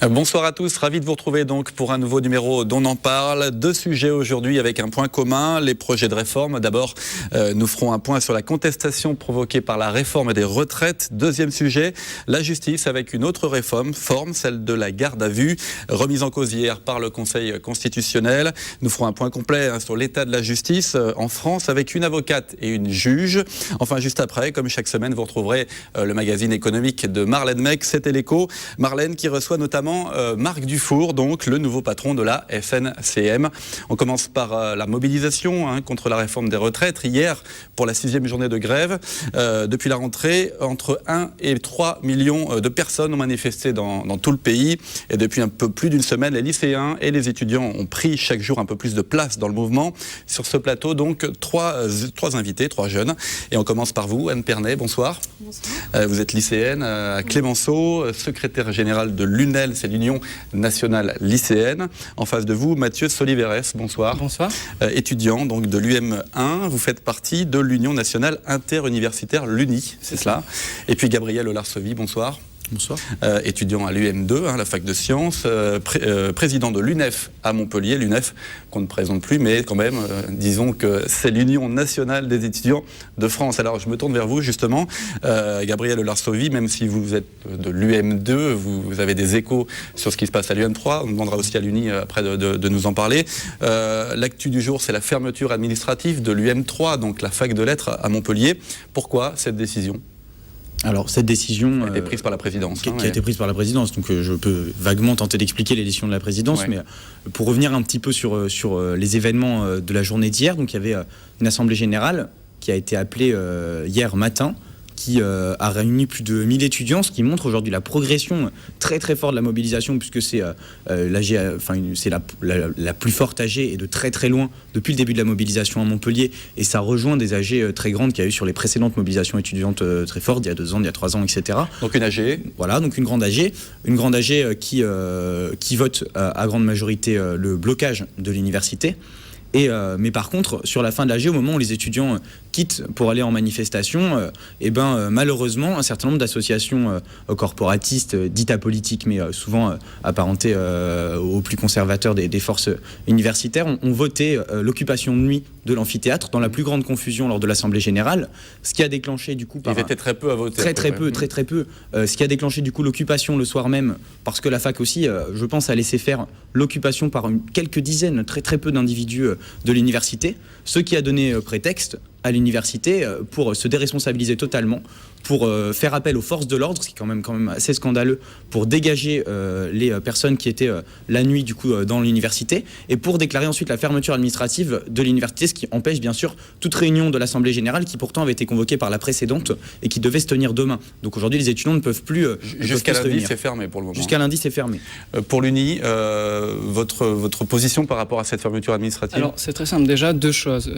Bonsoir à tous, ravi de vous retrouver donc pour un nouveau numéro d'On en parle. Deux sujets aujourd'hui avec un point commun, les projets de réforme. D'abord, nous ferons un point sur la contestation provoquée par la réforme des retraites. Deuxième sujet, la justice avec une autre réforme, celle de la garde à vue, remise en cause hier par le Conseil constitutionnel. Nous ferons un point complet sur l'état de la justice en France avec une avocate et une juge. Enfin, juste après, comme chaque semaine, vous retrouverez le magazine économique de Marlène Mech, C'était l'écho. Marlène qui reçoit notamment Marc Dufour, donc le nouveau patron de la FNCM. On commence par la mobilisation contre la réforme des retraites. Hier, pour la 6e journée de grève, depuis la rentrée, entre 1 et 3 millions de personnes ont manifesté dans tout le pays. Et depuis un peu plus d'une semaine, les lycéens et les étudiants ont pris chaque jour un peu plus de place dans le mouvement. Sur ce plateau, donc, trois invités, 3 jeunes. Et on commence par vous, Anne Pernet, bonsoir. Bonsoir. Vous êtes lycéenne à Clémenceau, secrétaire générale de l'UNEL, c'est l'Union nationale lycéenne. En face de vous, Mathieu Soliveres, bonsoir. Bonsoir. Étudiant donc de l'UM1, vous faites partie de l'Union nationale interuniversitaire, l'UNI, c'est cela. Et puis Gabriel Olarsovi, bonsoir. Bonsoir. Étudiant à l'UM2, la fac de sciences, président de l'UNEF à Montpellier, l'UNEF qu'on ne présente plus, mais quand même, disons que c'est l'Union nationale des étudiants de France. Alors je me tourne vers vous justement, Gabriel Olarsovi, même si vous êtes de l'UM2, vous avez des échos sur ce qui se passe à l'UM3, on demandera aussi à l'UNI après de nous en parler. L'actu du jour, c'est la fermeture administrative de l'UM3, donc la fac de lettres à Montpellier. Pourquoi cette décision ? Alors cette décision a été prise par la présidence. Qui a été prise par la présidence, donc je peux vaguement tenter d'expliquer les décisions de la présidence, mais pour revenir un petit peu sur les événements de la journée d'hier, donc il y avait une assemblée générale qui a été appelée hier matin, qui a réuni plus de 1000 étudiants, ce qui montre aujourd'hui la progression très très forte de la mobilisation, puisque c'est la plus forte AG et de très très loin depuis le début de la mobilisation à Montpellier, et ça rejoint des AG très grandes qu'il y a eu sur les précédentes mobilisations étudiantes très fortes, il y a 2 ans, il y a 3 ans, etc. Donc une AG. Voilà, donc une grande AG qui vote à grande majorité le blocage de l'université. Mais par contre, sur la fin de l'AG, au moment où les étudiants quittent pour aller en manifestation, malheureusement, un certain nombre d'associations corporatistes, dites apolitiques, mais souvent apparentées aux plus conservateurs des forces universitaires, ont voté l'occupation de nuit de l'amphithéâtre dans la plus grande confusion lors de l'Assemblée générale, ce qui a déclenché du coup... Ils étaient très peu à voter. Très peu. Ce qui a déclenché du coup l'occupation le soir même, parce que la fac aussi, je pense, a laissé faire l'occupation par quelques dizaines, très peu d'individus de l'université, ce qui a donné prétexte à l'université pour se déresponsabiliser totalement, pour faire appel aux forces de l'ordre, ce qui est quand même assez scandaleux, pour dégager les personnes qui étaient la nuit du coup dans l'université, et pour déclarer ensuite la fermeture administrative de l'université, ce qui empêche bien sûr toute réunion de l'Assemblée générale qui pourtant avait été convoquée par la précédente et qui devait se tenir demain. Donc aujourd'hui les étudiants ne peuvent plus jusqu'à lundi, c'est fermé pour le moment. Jusqu'à lundi, c'est fermé. Pour l'UNI, votre position par rapport à cette fermeture administrative? Alors c'est très simple, déjà 2 choses.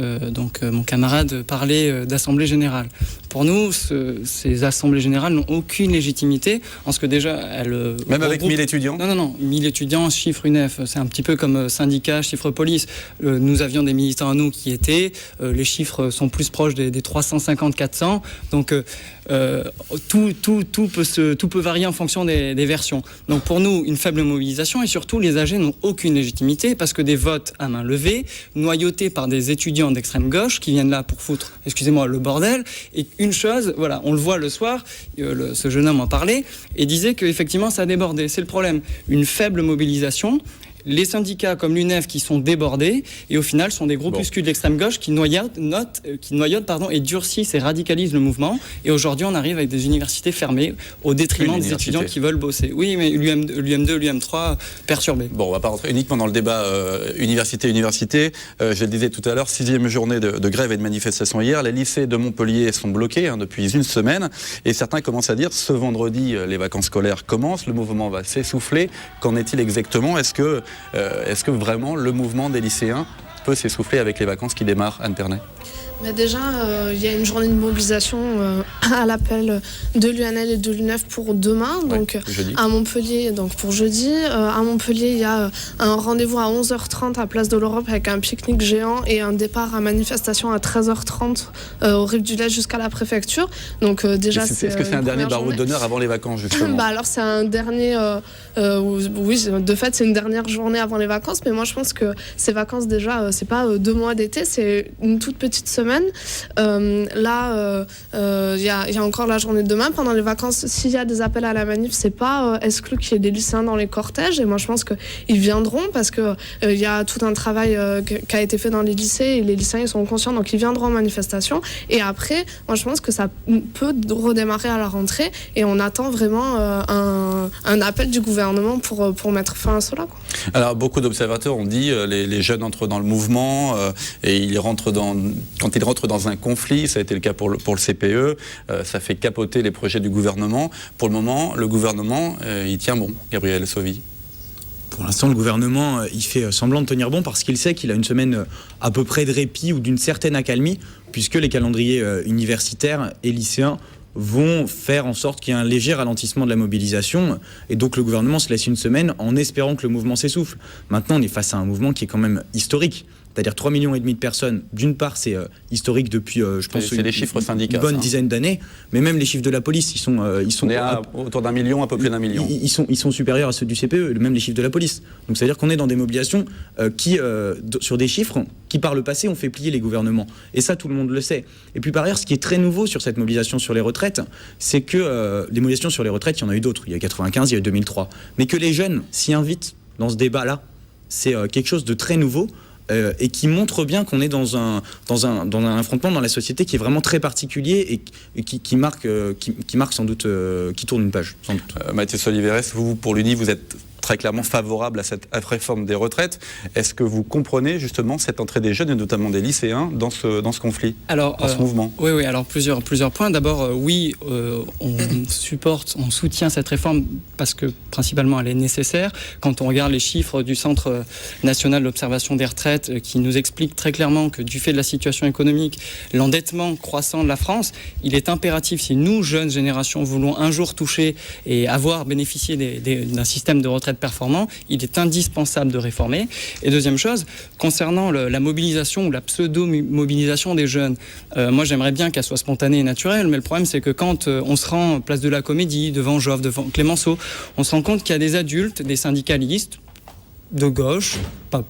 Mon camarade parlait d'assemblée générale. Pour nous, ces assemblées générales n'ont aucune légitimité, en ce que déjà elles... Même avec 1000 étudiants? Non, 1000 étudiants, chiffre UNEF, c'est un petit peu comme syndicat, chiffre police. Nous avions des militants à nous qui étaient, les chiffres sont plus proches des 350-400, donc tout peut varier en fonction des versions. Donc pour nous, une faible mobilisation, et surtout les AG n'ont aucune légitimité, parce que des votes à main levée, noyautés par des étudiants d'extrême gauche qui viennent là pour foutre, excusez-moi, le bordel. Et une chose, voilà, on le voit le soir, ce jeune homme en parlait et disait qu'effectivement ça a débordé. C'est le problème. Une faible mobilisation. Les syndicats comme l'UNEF qui sont débordés, et au final sont des groupuscules d'extrême gauche qui noyautent et durcissent et radicalisent le mouvement. Et aujourd'hui on arrive avec des universités fermées au détriment des étudiants qui veulent bosser. Oui, mais l'UM2, l'UM3 perturbés. Bon, on va pas rentrer uniquement dans le débat université. Je le disais tout à l'heure, 6e journée de grève et de manifestation hier. Les lycées de Montpellier sont bloqués depuis une semaine, et certains commencent à dire ce vendredi les vacances scolaires commencent, le mouvement va s'essouffler. Qu'en est-il exactement? Est-ce que vraiment le mouvement des lycéens peut s'essouffler avec les vacances qui démarrent, Anne Pernet? Mais déjà, il y a une journée de mobilisation à l'appel de l'UNL et de l'UNEF pour demain, donc à Montpellier, donc pour jeudi. À Montpellier, il y a un rendez-vous à 11h30 à Place de l'Europe avec un pique-nique géant et un départ à manifestation à 13h30 au Rive du Lait jusqu'à la préfecture. Donc déjà, est-ce que c'est un dernier baroud d'honneur avant les vacances, justement? Alors c'est un dernier, oui, de fait c'est une dernière journée avant les vacances, mais moi je pense que ces vacances déjà, c'est pas 2 mois d'été, c'est une toute petite semaine. Là, il y a encore la journée de demain. Pendant les vacances, s'il y a des appels à la manif, c'est pas exclu qu'il y ait des lycéens dans les cortèges. Et moi, je pense qu'ils viendront parce que il y a tout un travail qui a été fait dans les lycées et les lycéens ils sont conscients, donc ils viendront en manifestation. Et après, moi, je pense que ça peut redémarrer à la rentrée et on attend vraiment un appel du gouvernement pour mettre fin à cela, quoi. Alors, beaucoup d'observateurs ont dit les jeunes entrent dans le mouvement et ils rentrent quand ils rentrent dans un conflit, ça a été le cas pour le CPE, ça fait capoter les projets du gouvernement. Pour le moment, le gouvernement, il tient bon, Gabriel Sauvy. Pour l'instant, le gouvernement, il fait semblant de tenir bon parce qu'il sait qu'il a une semaine à peu près de répit ou d'une certaine accalmie, puisque les calendriers universitaires et lycéens vont faire en sorte qu'il y ait un léger ralentissement de la mobilisation. Et donc le gouvernement se laisse une semaine en espérant que le mouvement s'essouffle. Maintenant, on est face à un mouvement qui est quand même historique. C'est-à-dire 3,5 millions de personnes. D'une part, c'est historique depuis, je pense, les chiffres syndicats, une bonne dizaine d'années. Mais même les chiffres de la police, ils sont on est autour d'1 million, un peu plus d'1 million. Ils sont supérieurs à ceux du CPE, même les chiffres de la police. Donc c'est-à-dire qu'on est dans des mobilisations sur des chiffres qui, par le passé, ont fait plier les gouvernements. Et ça, tout le monde le sait. Et puis par ailleurs, ce qui est très nouveau sur cette mobilisation sur les retraites, c'est que les mobilisations sur les retraites, il y en a eu d'autres. Il y a 95, il y a eu 2003. Mais que les jeunes s'y invitent dans ce débat-là, c'est quelque chose de très nouveau. Et qui montre bien qu'on est dans un affrontement dans la société qui est vraiment très particulier et qui marque sans doute, qui tourne une page, sans doute. Mathias Oliveres, vous, pour l'UNI, vous êtes très clairement favorable à cette réforme des retraites. Est-ce que vous comprenez justement cette entrée des jeunes et notamment des lycéens dans ce conflit, dans ce mouvement? Oui, alors plusieurs points. D'abord, oui, on soutient cette réforme parce que principalement elle est nécessaire. Quand on regarde les chiffres du Centre national d'observation des retraites qui nous explique très clairement que du fait de la situation économique, l'endettement croissant de la France, il est impératif, si nous, jeunes générations, voulons un jour toucher et avoir bénéficié d'un système de retraite performant, il est indispensable de réformer. Et deuxième chose, concernant la mobilisation ou la pseudo-mobilisation des jeunes, moi j'aimerais bien qu'elle soit spontanée et naturelle, mais le problème c'est que quand on se rend place de la Comédie, devant Joffre, devant Clémenceau, on se rend compte qu'il y a des adultes, des syndicalistes, de gauche,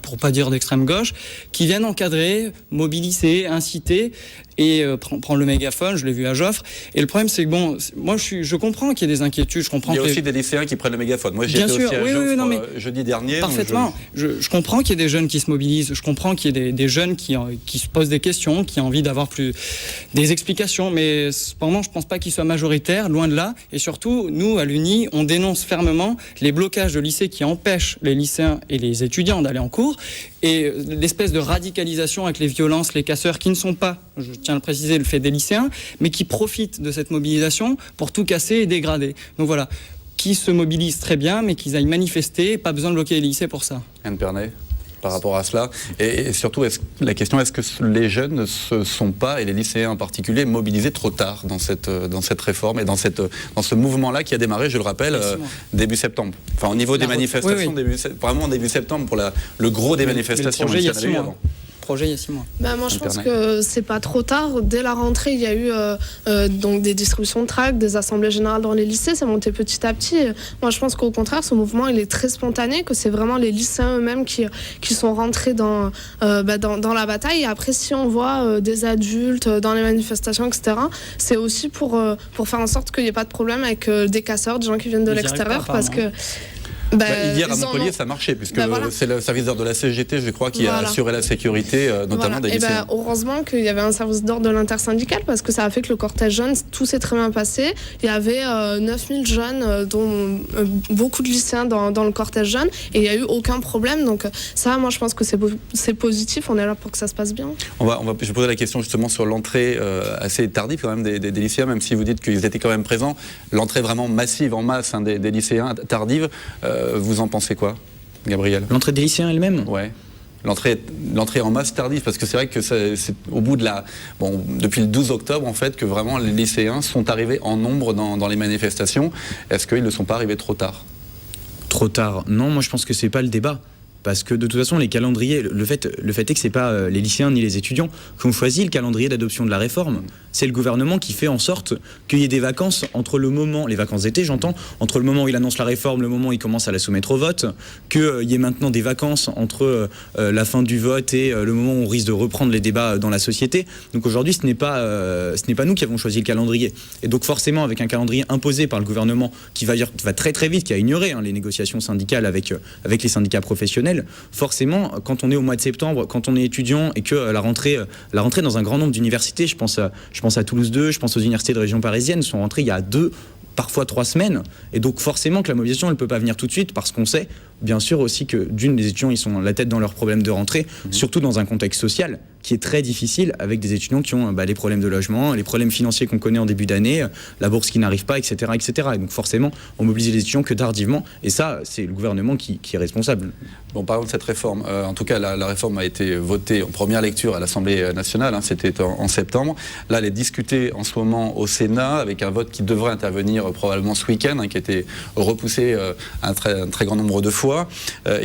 pour pas dire d'extrême gauche, qui viennent encadrer, mobiliser, inciter et prendre le mégaphone. Je l'ai vu à Joffre. Et le problème, c'est que bon, moi je comprends qu'il y ait des inquiétudes. Je comprends. Il y a aussi des lycéens qui prennent le mégaphone. Moi, j'étais aussi à Joffre jeudi dernier. Parfaitement. Je comprends qu'il y ait des jeunes qui se mobilisent. Je comprends qu'il y ait des jeunes qui se posent des questions, qui ont envie d'avoir des explications. Mais cependant, je pense pas qu'ils soient majoritaires, loin de là. Et surtout, nous, à l'UNI, on dénonce fermement les blocages de lycées qui empêchent les lycéens et les étudiants d'aller en cours, et l'espèce de radicalisation avec les violences, les casseurs qui ne sont pas, je tiens à le préciser, le fait des lycéens, mais qui profitent de cette mobilisation pour tout casser et dégrader. Donc voilà, qui se mobilisent très bien, mais qu'ils aillent manifester, pas besoin de bloquer les lycées pour ça. Anne Pernet, par rapport à cela, et surtout, la question, est-ce que les jeunes ne se sont pas, et les lycéens en particulier, mobilisés trop tard dans cette réforme et dans ce mouvement-là qui a démarré, je le rappelle, début septembre. Enfin, au niveau des manifestations, oui. Vraiment début septembre pour le gros des manifestations. Mais le projet, il y a 6 mois. Il y a 6 mois. Moi je pense que c'est pas trop tard. Dès la rentrée, il y a eu donc des distributions de tracts, des assemblées générales dans les lycées, c'est monté petit à petit. Moi je pense qu'au contraire, ce mouvement il est très spontané, que c'est vraiment les lycéens eux-mêmes qui sont rentrés dans la bataille. Et après, si on voit des adultes dans les manifestations, etc., c'est aussi pour faire en sorte qu'il n'y ait pas de problème avec des casseurs, des gens qui viennent de l'extérieur, parce que hier à Montpellier, ça marchait, puisque c'est le service d'ordre de la CGT, je crois, qui a assuré la sécurité, notamment des lycéens. Heureusement qu'il y avait un service d'ordre de l'intersyndical, parce que ça a fait que le cortège jeune, tout s'est très bien passé. Il y avait 9000 jeunes, dont beaucoup de lycéens dans le cortège jeune, et il n'y a eu aucun problème. Donc ça, moi, je pense que c'est positif. On est là pour que ça se passe bien. Je vais poser la question justement sur l'entrée assez tardive quand même des lycéens, même si vous dites qu'ils étaient quand même présents. L'entrée vraiment massive, en masse, des lycéens, tardive. Vous en pensez quoi, Gabriel? L'entrée des lycéens elle-même? Ouais. l'entrée en masse tardive, parce que c'est vrai que c'est au bout de depuis le 12 octobre en fait que vraiment les lycéens sont arrivés en nombre dans les manifestations. Est-ce qu'ils ne sont pas arrivés trop tard ? Trop tard, non, moi je pense que c'est pas le débat. Parce que de toute façon, les calendriers, le fait est que c'est pas les lycéens ni les étudiants qui ont choisi le calendrier d'adoption de la réforme. C'est le gouvernement qui fait en sorte qu'il y ait des vacances entre le moment, les vacances d'été j'entends, entre le moment où il annonce la réforme, le moment où il commence à la soumettre au vote, qu'il y ait maintenant des vacances entre la fin du vote et le moment où on risque de reprendre les débats dans la société. Donc aujourd'hui, ce n'est pas nous qui avons choisi le calendrier. Et donc forcément, avec un calendrier imposé par le gouvernement qui va très très vite, qui a ignoré les négociations syndicales avec les syndicats professionnels, forcément, quand on est au mois de septembre, quand on est étudiant et que la rentrée dans un grand nombre d'universités, je pense à Toulouse 2, je pense aux universités de région parisienne, sont rentrées il y a 2, parfois 3 semaines. Et donc forcément que la mobilisation, elle ne peut pas venir tout de suite parce qu'on sait, bien sûr aussi que les étudiants, ils sont la tête dans leurs problèmes de rentrée, surtout dans un contexte social qui est très difficile avec des étudiants qui ont les problèmes de logement, les problèmes financiers qu'on connaît en début d'année, la bourse qui n'arrive pas, etc., etc. Et donc forcément, on mobilise les étudiants que tardivement. Et ça, c'est le gouvernement qui est responsable. Bon, parlons de cette réforme. En tout cas, la réforme a été votée en première lecture à l'Assemblée nationale. C'était en septembre. Là, elle est discutée en ce moment au Sénat avec un vote qui devrait intervenir probablement ce week-end, qui a été repoussé un très grand nombre de fois.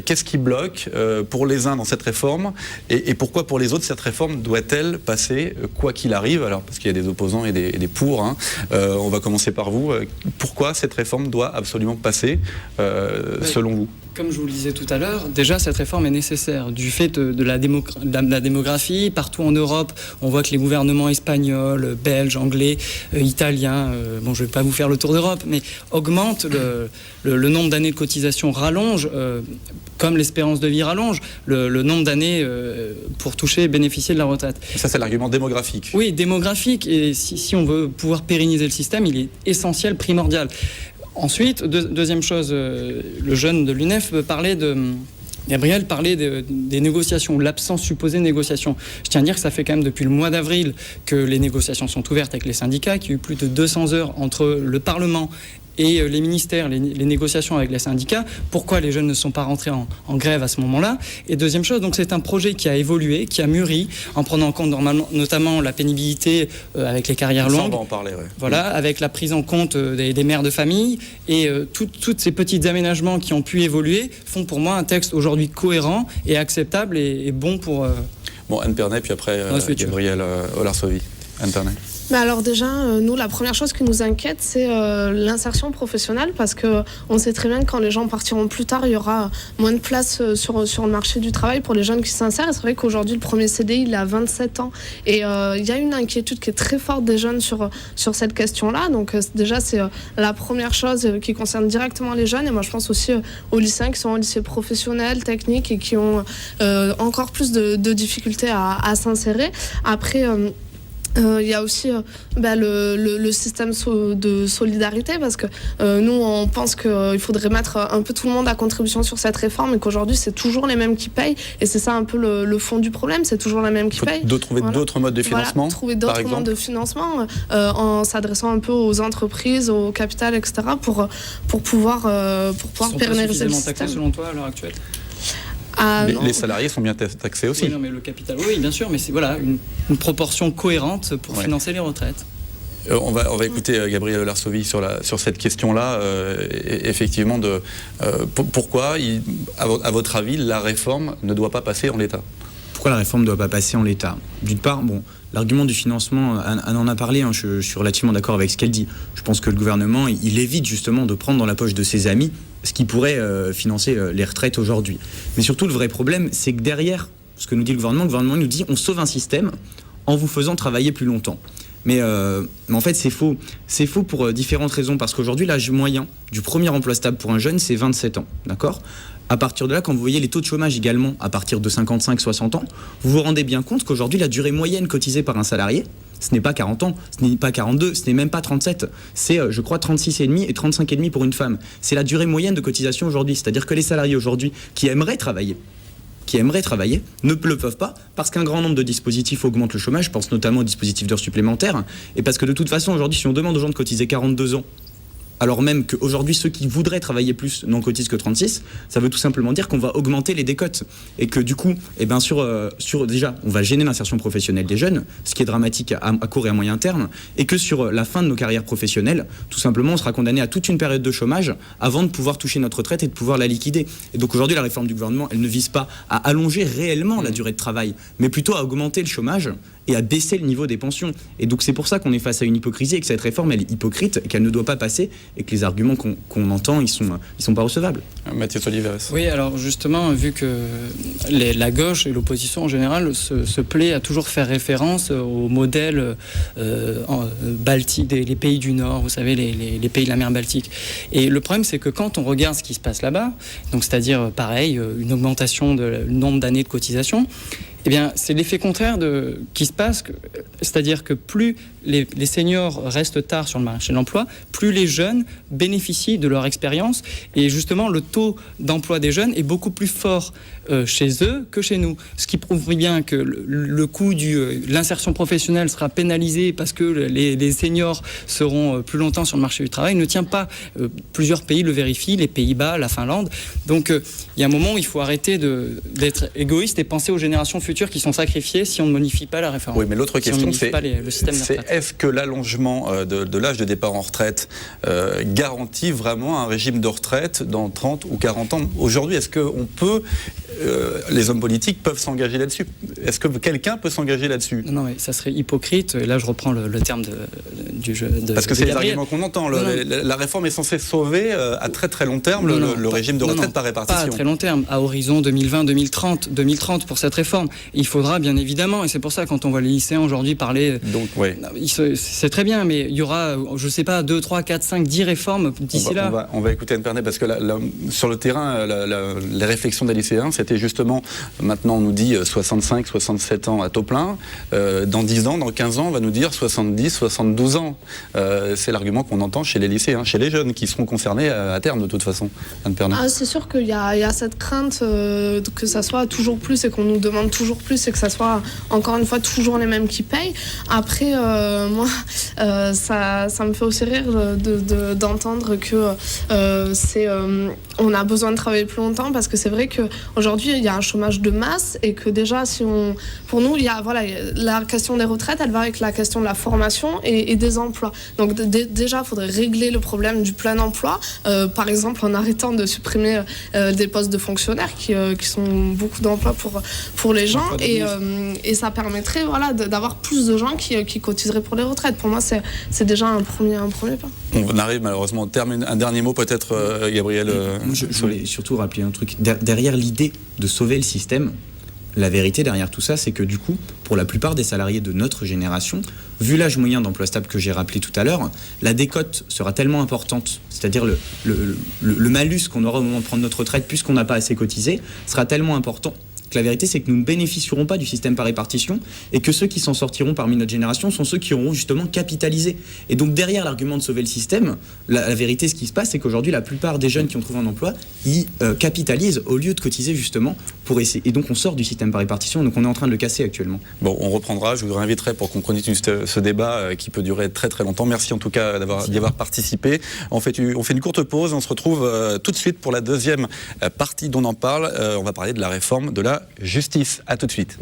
Qu'est-ce qui bloque pour les uns dans cette réforme et pourquoi pour les autres cette réforme doit-elle passer quoi qu'il arrive? Alors, parce qu'il y a des opposants et des pour. On va commencer par vous. Pourquoi cette réforme doit absolument passer selon vous? Comme je vous le disais tout à l'heure, déjà cette réforme est nécessaire du fait de la démographie. Partout en Europe, on voit que les gouvernements espagnols, belges, anglais, italiens, je ne vais pas vous faire le tour d'Europe, mais augmentent le nombre d'années de cotisation rallonge, comme l'espérance de vie rallonge, le nombre d'années pour toucher et bénéficier de la retraite. Ça, c'est l'argument démographique. Oui, démographique. Et si on veut pouvoir pérenniser le système, il est essentiel, primordial. Ensuite, deuxième chose, le jeune de l'UNEF Gabriel parlait des négociations, l'absence supposée de négociations. Je tiens à dire que ça fait quand même depuis le mois d'avril que les négociations sont ouvertes avec les syndicats, qu'il y a eu plus de 200 heures entre le Parlement et les ministères, les négociations avec les syndicats. Pourquoi les jeunes ne sont pas rentrés en grève à ce moment-là? Et deuxième chose, donc c'est un projet qui a évolué, qui a mûri, en prenant en compte notamment la pénibilité avec les carrières longues. Ça, on va en parler, ouais. Voilà, avec la prise en compte des mères de famille et toutes ces petits aménagements qui ont pu évoluer font pour moi un texte aujourd'hui cohérent et acceptable et bon pour... Bon, Anne Pernet, puis après Gabriel Olarsovi. Anne Pernet. Mais alors déjà, nous, la première chose qui nous inquiète, c'est l'insertion professionnelle, parce qu'on sait très bien que quand les gens partiront plus tard, il y aura moins de place sur le marché du travail pour les jeunes qui s'insèrent. Et c'est vrai qu'aujourd'hui, le premier CDI, il a 27 ans. Et il y a une inquiétude qui est très forte des jeunes sur cette question-là. Donc déjà, c'est la première chose qui concerne directement les jeunes. Et moi, je pense aussi aux lycéens qui sont en lycée professionnel, technique, et qui ont encore plus de difficultés à s'insérer. Après... il y a aussi le système de solidarité, parce que nous on pense qu'il faudrait mettre un peu tout le monde à contribution sur cette réforme et qu'aujourd'hui c'est toujours les mêmes qui payent, et c'est ça un peu le fond du problème, c'est toujours les mêmes qui payent. Trouver d'autres modes de financement, trouver d'autres modes de financement en s'adressant un peu aux entreprises, au capital, etc. pour pouvoir pérenniser le système. Taxés selon toi à l'heure actuelle? Les salariés sont bien taxés aussi. Oui, non, mais le capital, oui, bien sûr, mais c'est une proportion cohérente pour financer les retraites. On va écouter Gabriel Olarsovi sur cette question-là. Effectivement, pourquoi, à votre avis, la réforme ne doit pas passer en l'état? Pourquoi la réforme ne doit pas passer en l'état? D'une part, l'argument du financement, Anne en a parlé, je suis relativement d'accord avec ce qu'elle dit. Je pense que le gouvernement, il évite justement de prendre dans la poche de ses amis ce qui pourrait financer les retraites aujourd'hui. Mais surtout, le vrai problème, c'est que derrière, ce que nous dit le gouvernement nous dit on sauve un système en vous faisant travailler plus longtemps. Mais en fait, c'est faux. C'est faux pour différentes raisons. Parce qu'aujourd'hui, l'âge moyen du premier emploi stable pour un jeune, c'est 27 ans. D'accord ? À partir de là, quand vous voyez les taux de chômage également à partir de 55-60 ans, vous vous rendez bien compte qu'aujourd'hui, la durée moyenne cotisée par un salarié, ce n'est pas 40 ans, ce n'est pas 42, ce n'est même pas 37. C'est, je crois, 36,5 et 35,5 pour une femme. C'est la durée moyenne de cotisation aujourd'hui. C'est-à-dire que les salariés aujourd'hui qui aimeraient travailler, ne le peuvent pas parce qu'un grand nombre de dispositifs augmentent le chômage. Je pense notamment aux dispositifs d'heures supplémentaires. Et parce que de toute façon, aujourd'hui, si on demande aux gens de cotiser 42 ans alors même qu'aujourd'hui ceux qui voudraient travailler plus n'en cotisent que 36, ça veut tout simplement dire qu'on va augmenter les décotes et que du coup, déjà, on va gêner l'insertion professionnelle des jeunes, ce qui est dramatique à court et à moyen terme, et que sur la fin de nos carrières professionnelles, tout simplement, on sera condamné à toute une période de chômage avant de pouvoir toucher notre retraite et de pouvoir la liquider. Et donc aujourd'hui, la réforme du gouvernement, elle ne vise pas à allonger réellement la durée de travail, mais plutôt à augmenter le chômage et à baisser le niveau des pensions. Et donc c'est pour ça qu'on est face à une hypocrisie et que cette réforme, elle est hypocrite, qu'elle ne doit pas passer et que les arguments qu'on entend, ils sont pas recevables. Mathieu Soliveres. Oui, alors justement, vu que la gauche et l'opposition en général se plaît à toujours faire référence au modèle baltique, les pays du Nord, vous savez, les pays de la mer Baltique. Et le problème, c'est que quand on regarde ce qui se passe là-bas, donc c'est-à-dire pareil, une augmentation du nombre d'années de cotisation, eh bien, c'est l'effet contraire qui se passe, c'est-à-dire que plus les seniors restent tard sur le marché de l'emploi, plus les jeunes bénéficient de leur expérience. Et justement, le taux d'emploi des jeunes est beaucoup plus fort chez eux que chez nous. Ce qui prouve bien que le coût de l'insertion professionnelle sera pénalisé parce que les seniors seront plus longtemps sur le marché du travail ne tient pas. Plusieurs pays le vérifient, les Pays-Bas, la Finlande. Donc, il y a un moment où il faut arrêter d'être égoïste et penser aux générations futures qui sont sacrifiées si on ne modifie pas la réforme. Oui, mais l'autre question, c'est le système de retraite. Est-ce que l'allongement de l'âge de départ en retraite garantit vraiment un régime de retraite dans 30 ou 40 ans? Aujourd'hui, est-ce qu'on peut, les hommes politiques peuvent s'engager là-dessus? Est-ce que quelqu'un peut s'engager là-dessus? Non, mais ça serait hypocrite. Et là, je reprends le terme du jeu de parce que c'est les Gabriel. arguments qu'on entend. La réforme est censée sauver à très très long terme le régime de retraite par répartition. Pas à très long terme, à horizon 2020-2030 pour cette réforme. Il faudra bien évidemment, et c'est pour ça quand on voit les lycéens aujourd'hui parler, donc, ouais. C'est très bien, mais il y aura, je sais pas, 2, 3, 4, 5, 10 réformes d'ici là. On va écouter Anne Pernet parce que sur le terrain, les réflexions des lycéens, c'était justement, maintenant on nous dit 65, 67 ans à taux plein, dans 10 ans, dans 15 ans, on va nous dire 70, 72 ans. C'est l'argument qu'on entend chez les lycéens, chez les jeunes qui seront concernés à terme de toute façon. Anne Pernet. C'est sûr qu'il y a cette crainte que ça soit toujours plus et qu'on nous demande toujours plus et que ça soit encore une fois toujours les mêmes qui payent. Après, moi, ça me fait aussi rire d'entendre que on a besoin de travailler plus longtemps parce que c'est vrai qu'aujourd'hui, il y a un chômage de masse et que déjà, pour nous, il y a la question des retraites, elle va avec la question de la formation et des emplois. Donc déjà, il faudrait régler le problème du plein emploi, par exemple en arrêtant de supprimer des postes de fonctionnaires qui sont beaucoup d'emplois pour les gens et ça permettrait d'avoir plus de gens qui cotiseraient pour les retraites. Pour moi, c'est déjà un premier pas. On arrive malheureusement au terme. Un dernier mot peut-être, Gabriel. Je voulais surtout rappeler un truc. Derrière l'idée de sauver le système, la vérité derrière tout ça, c'est que du coup, pour la plupart des salariés de notre génération, vu l'âge moyen d'emploi stable que j'ai rappelé tout à l'heure, la décote sera tellement importante, c'est-à-dire le malus qu'on aura au moment de prendre notre retraite puisqu'on n'a pas assez cotisé, sera tellement important que la vérité, c'est que nous ne bénéficierons pas du système par répartition et que ceux qui s'en sortiront parmi notre génération sont ceux qui auront justement capitalisé. Et donc derrière l'argument de sauver le système, la vérité, ce qui se passe, c'est qu'aujourd'hui, la plupart des jeunes qui ont trouvé un emploi, ils capitalisent au lieu de cotiser justement pour essayer. Et donc on sort du système par répartition, donc on est en train de le casser actuellement. Bon, on reprendra. Je vous réinviterai pour qu'on continue ce débat qui peut durer très très longtemps. Merci en tout cas d'y avoir participé. On fait une courte pause. On se retrouve tout de suite pour la deuxième partie dont on en parle. On va parler de la réforme de la justice. À tout de suite.